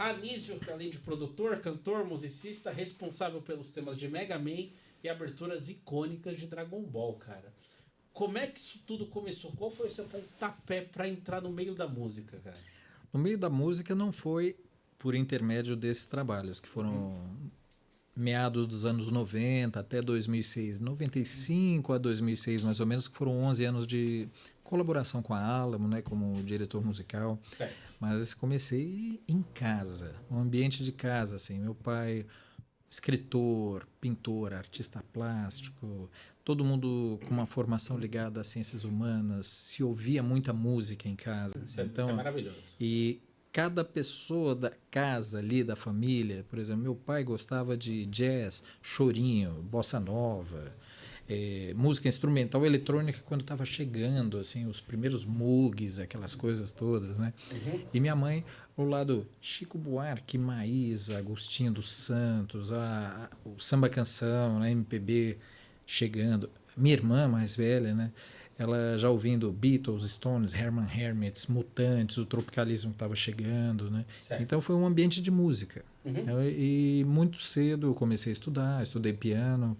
Anísio, além de produtor, cantor, musicista, responsável pelos temas de Mega Man e aberturas icônicas de Dragon Ball, cara. Como é que isso tudo começou? Qual foi o seu pontapé para entrar no meio da música, cara? No meio da música não foi por intermédio desses trabalhos, que foram meados dos anos 90 até 2006. 95 a 2006, mais ou menos, que foram 11 anos de colaboração com a Alamo, né, como diretor musical. Certo. Mas comecei em casa, um ambiente de casa, assim. Meu pai, escritor, pintor, artista plástico, todo mundo com uma formação ligada às ciências humanas, se ouvia muita música em casa. Isso é maravilhoso. E cada pessoa da casa ali, da família, por exemplo, meu pai gostava de jazz, chorinho, bossa nova, música instrumental eletrônica quando estava chegando, assim, os primeiros Moogs, aquelas coisas todas, né? E minha mãe, ao lado Chico Buarque, Maísa, Agostinho dos Santos, o samba canção, né, MPB chegando. Minha irmã mais velha, né? Ela já ouvindo Beatles, Stones, Herman Hermits, Mutantes, o tropicalismo que estava chegando, né? Certo. Então foi um ambiente de música. E muito cedo eu comecei a estudar, estudei piano,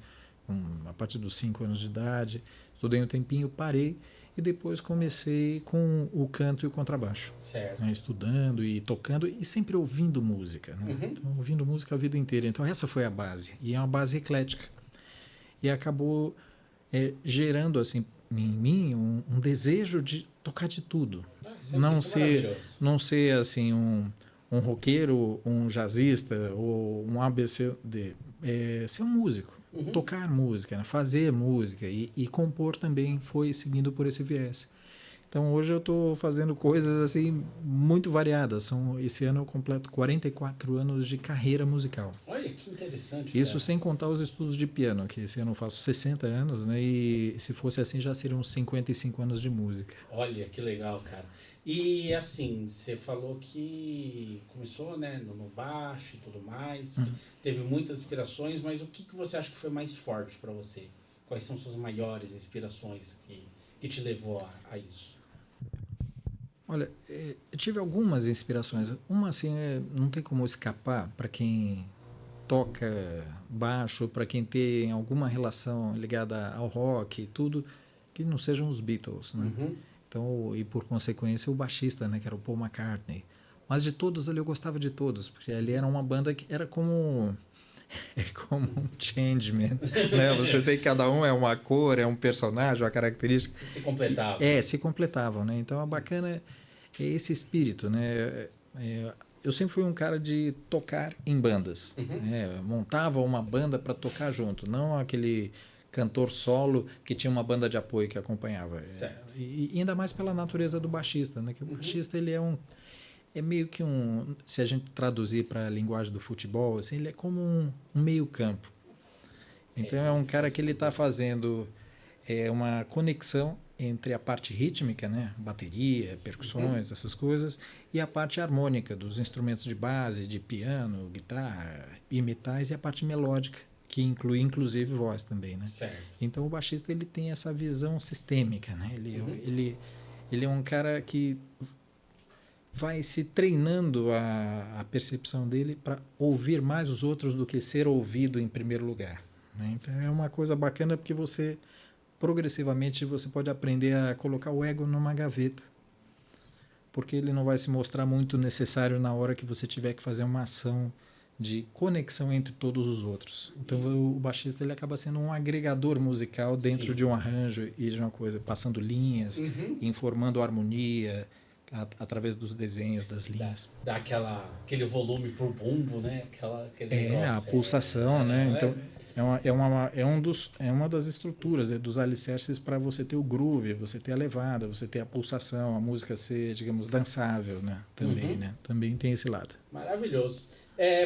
a partir dos 5 anos de idade, estudei um tempinho, parei e depois comecei com o canto e o contrabaixo. Certo. Né? Estudando e tocando e sempre ouvindo música. Né? Então, ouvindo música a vida inteira. Então essa foi a base. E é uma base eclética. E acabou gerando assim em mim um desejo de tocar de tudo. Não ser assim um roqueiro, um jazzista ou um ABCD. Ser um músico. Tocar música, né? Fazer música e compor também foi seguindo por esse viés. Então hoje eu estou fazendo coisas assim muito variadas. Esse ano eu completo 44 anos de carreira musical. Olha que interessante. Isso sem contar os estudos de piano, que esse ano eu faço 60 anos, né? E se fosse assim já seriam 55 anos de música. Olha que legal, cara. E assim, você falou que começou, né, no baixo e tudo mais, teve muitas inspirações, mas o que você acha que foi mais forte para você? Quais são suas maiores inspirações que te levou a isso? Olha, eu tive algumas inspirações. Uma assim, não tem como escapar para quem toca baixo, para quem tem alguma relação ligada ao rock e tudo, que não sejam os Beatles, né? Então, e por consequência o baixista, né, que era o Paul McCartney. Mas de todos ali eu gostava de todos, porque ali era uma banda que era como um Changeman, né? Você tem cada um é uma cor, é um personagem, uma característica. Se completavam. Se completavam, né? Então, a bacana é esse espírito, né? Eu sempre fui um cara de tocar em bandas. Montava uma banda para tocar junto, não aquele cantor solo que tinha uma banda de apoio que acompanhava. E ainda mais pela natureza do baixista, né? Que o baixista ele é meio que se a gente traduzir para a linguagem do futebol, assim, ele é como um meio-campo. Então é um cara que ele está fazendo uma conexão entre a parte rítmica, né, bateria, percussões, essas coisas, e a parte harmônica dos instrumentos de base, de piano, guitarra e metais, e a parte melódica, que inclui inclusive voz também, né? Certo. Então o baixista ele tem essa visão sistêmica, né? Ele é um cara que vai se treinando a percepção dele para ouvir mais os outros do que ser ouvido em primeiro lugar, né? Então é uma coisa bacana porque progressivamente você pode aprender a colocar o ego numa gaveta, porque ele não vai se mostrar muito necessário na hora que você tiver que fazer uma ação de conexão entre todos os outros. Então o baixista ele acaba sendo um agregador musical dentro de um arranjo e de uma coisa, passando linhas, informando a harmonia através dos desenhos das linhas. Dá aquele volume pro bumbo, né? Aquele negócio, a pulsação, né? Então é uma das estruturas, dos alicerces para você ter o groove, você ter a levada, você ter a pulsação, a música ser, digamos, dançável, né? Também, né? Também tem esse lado. Maravilhoso.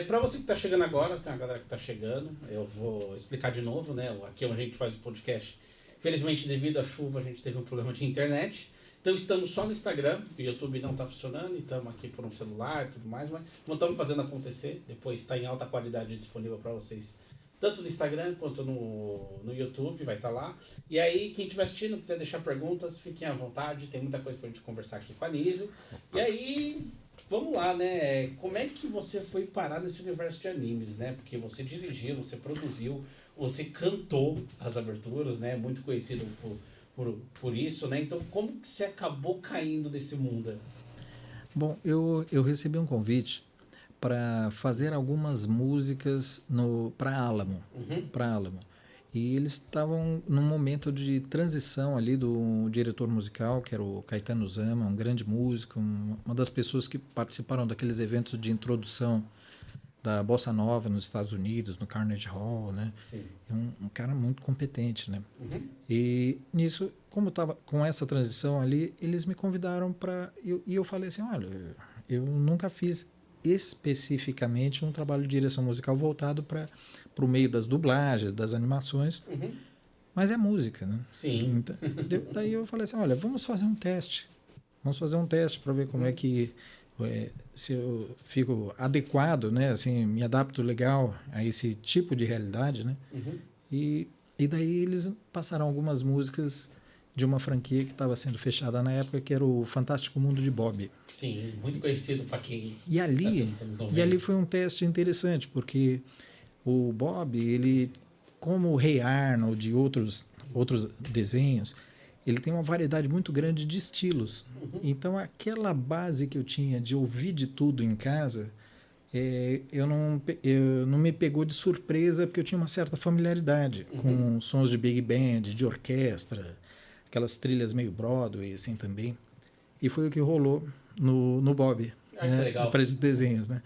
Para você que está chegando agora, tem uma galera que está chegando, eu vou explicar de novo, né? Aqui onde a gente faz o podcast. Felizmente, devido à chuva, a gente teve um problema de internet. Então estamos só no Instagram, o YouTube não está funcionando, e estamos aqui por um celular e tudo mais, mas não estamos fazendo acontecer. Depois está em alta qualidade disponível para vocês, tanto no Instagram quanto no YouTube, vai estar lá. E aí, quem estiver assistindo, quiser deixar perguntas, fiquem à vontade, tem muita coisa para a gente conversar aqui com a Anísio. E aí, vamos lá, né? Como é que você foi parar nesse universo de animes, né? Porque você dirigiu, você produziu, você cantou as aberturas, né? Muito conhecido por isso, né? Então, como que você acabou caindo nesse mundo? Bom, eu recebi um convite para fazer algumas músicas para Alamo, Uhum. para Alamo. E eles estavam num momento de transição ali do diretor musical, que era o Caetano Zama, um grande músico, uma das pessoas que participaram daqueles eventos de introdução da Bossa Nova nos Estados Unidos, no Carnegie Hall, né? Sim. É um cara muito competente, né? Uhum. E nisso, como estava com essa transição ali, eles me convidaram para... E eu falei assim, olha, eu nunca fiz especificamente um trabalho de direção musical voltado para o meio das dublagens, das animações, Uhum. mas é música, né? Sim. Então, daí eu falei assim, olha, vamos fazer um teste. Vamos fazer um teste para ver como é que se eu fico adequado, né? Assim, me adapto legal a esse tipo de realidade, né? Uhum. E daí eles passaram algumas músicas de uma franquia que estava sendo fechada na época, que era o Fantástico Mundo de Bob. Sim, muito conhecido para quem E ali, nos anos e 90. ali foi um teste interessante, porque o Bob, ele, como o Rei Arnold e outros desenhos, ele tem uma variedade muito grande de estilos. Então, aquela base que eu tinha de ouvir de tudo em casa, eu não me pegou de surpresa, porque eu tinha uma certa familiaridade com sons de big band, de orquestra, aquelas trilhas meio Broadway, assim, também. E foi o que rolou no Bob, Ah, que né, legal. para esses desenhos, né?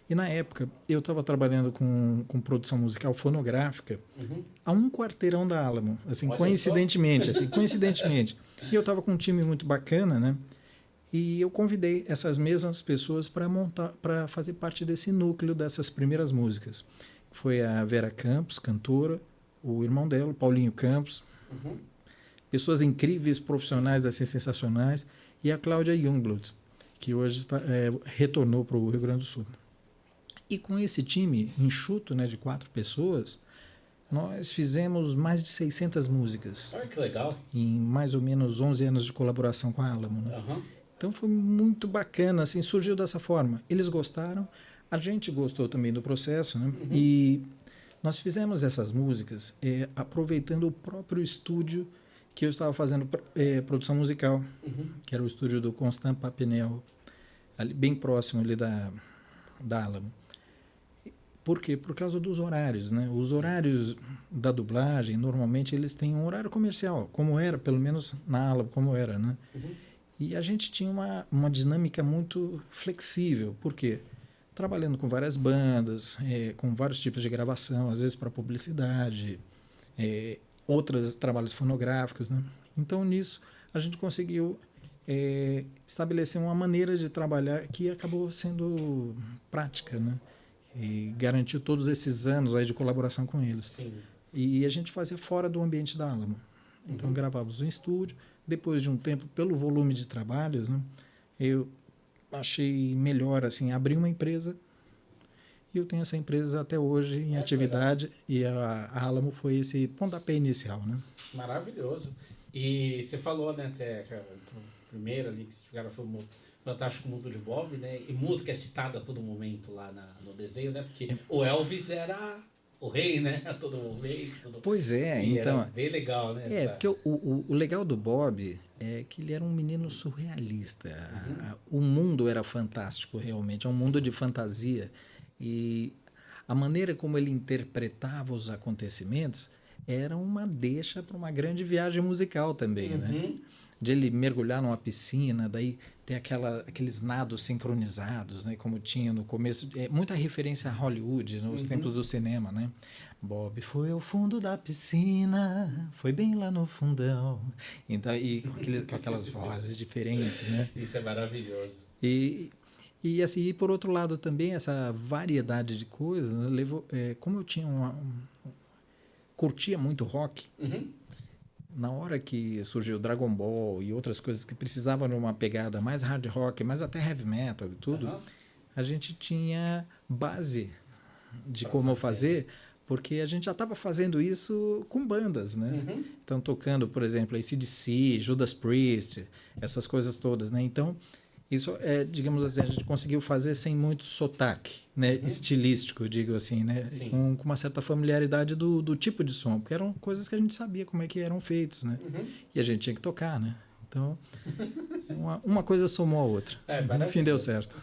E na época, eu estava trabalhando com produção musical fonográfica Uhum. a um quarteirão da Alamo, assim, Olha coincidentemente. E eu estava com um time muito bacana, né? E eu convidei essas mesmas pessoas para fazer parte desse núcleo dessas primeiras músicas. Foi a Vera Campos, cantora, o irmão dela, o Paulinho Campos, Uhum. pessoas incríveis, profissionais assim sensacionais, e a Cláudia Youngblood, que hoje retornou para o Rio Grande do Sul. E com esse time enxuto, né, de 4 pessoas, nós fizemos mais de 600 músicas Olha que legal. em mais ou menos 11 anos de colaboração com a Alamo, né? Uhum. Então foi muito bacana, assim, surgiu dessa forma. Eles gostaram, a gente gostou também do processo, né? E nós fizemos essas músicas aproveitando o próprio estúdio que eu estava fazendo produção musical, que era o estúdio do Constant Papenel, ali, bem próximo ali da Alamo. Por quê? Por causa dos horários, né? Os horários da dublagem, normalmente, eles têm um horário comercial, como era, pelo menos na Alamo, como era, né? E a gente tinha uma dinâmica muito flexível. Por quê? Trabalhando com várias bandas, com vários tipos de gravação, às vezes para publicidade, outros trabalhos fonográficos, né? Então, nisso, a gente conseguiu estabelecer uma maneira de trabalhar que acabou sendo prática, né? E garantiu todos esses anos aí de colaboração com eles. Sim. E a gente fazia fora do ambiente da Alamo. Então, gravávamos no estúdio. Depois de um tempo, pelo volume de trabalhos, né, eu achei melhor assim, abrir uma empresa. E eu tenho essa empresa até hoje em atividade. E a Alamo foi esse pontapé inicial, né? Maravilhoso. E você falou, né, até o primeiro ali, que esse cara foi o Fantástico Mundo de Bob, né? E música é citada a todo momento lá no desenho, né? Porque o Elvis era o rei, né? A todo momento. Pois é, E então... era bem legal, né? Porque o legal do Bob é que ele era um menino surrealista. O mundo era fantástico, realmente. É um mundo de fantasia. E a maneira como ele interpretava os acontecimentos era uma deixa para uma grande viagem musical também, né? De ele mergulhar numa piscina, daí ter aqueles nados sincronizados, né? Como tinha no começo. Muita referência a Hollywood, nos tempos do cinema, né? Bob foi ao fundo da piscina, foi bem lá no fundão. Então, e com aquelas vozes diferentes, né? Isso é maravilhoso. E assim, e por outro lado também, essa variedade de coisas levou... como eu tinha curtia muito rock, na hora que surgiu Dragon Ball e outras coisas que precisavam de uma pegada mais hard rock, mais até heavy metal e tudo, a gente tinha base de como fazer, porque a gente já estava fazendo isso com bandas, né? Então, tocando, por exemplo, AC/DC, Judas Priest, essas coisas todas, né? Então, Isso é, digamos assim, a gente conseguiu fazer sem muito sotaque, né? Estilístico, digo assim, né? Sim. Com uma certa familiaridade do tipo de som, porque eram coisas que a gente sabia como é que eram feitos, né? E a gente tinha que tocar, né? Então, uma coisa somou a outra. No fim deu certo.